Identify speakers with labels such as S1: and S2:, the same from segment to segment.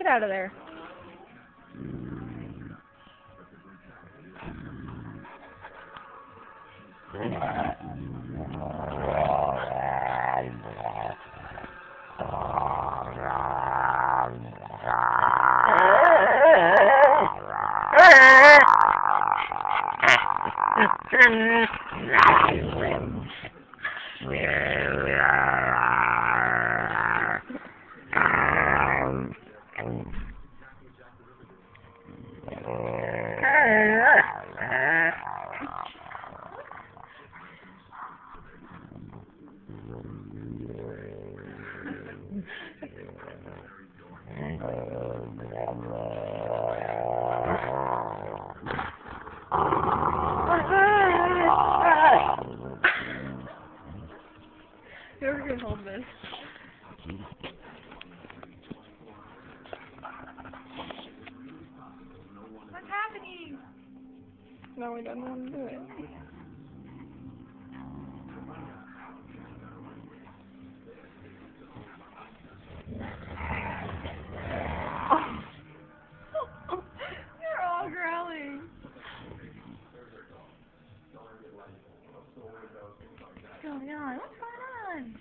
S1: out of there. Whoever can hold this.
S2: What's happening?
S1: No, we don't know how to do it.
S2: They're all growling. What's going on? What's going on?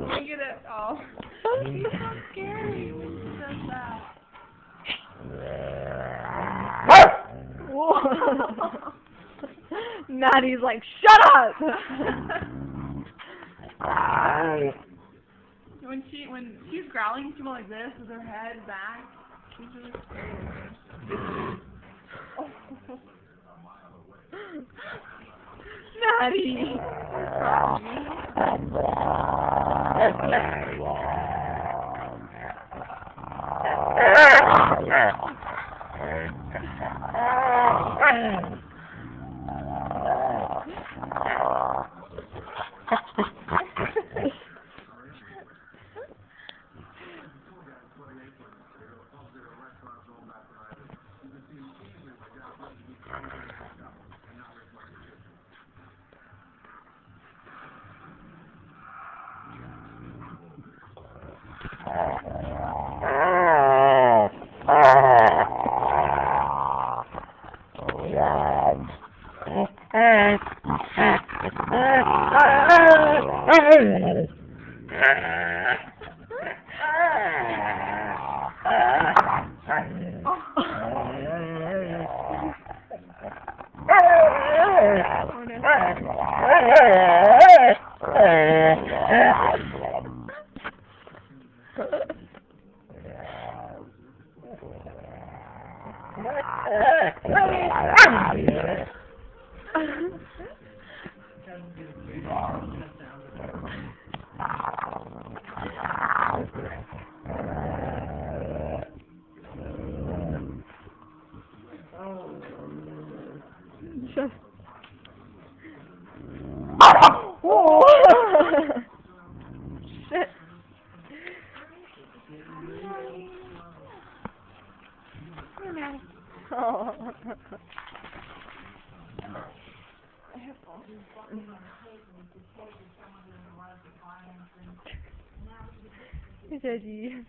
S1: I get it all.
S2: He's so scary when he does that.
S1: Maddie's like, shut up!
S2: When she's growling, she went like this with her head back. She's really scary.
S1: Maddie! Just... Shit. Oh. Taiji.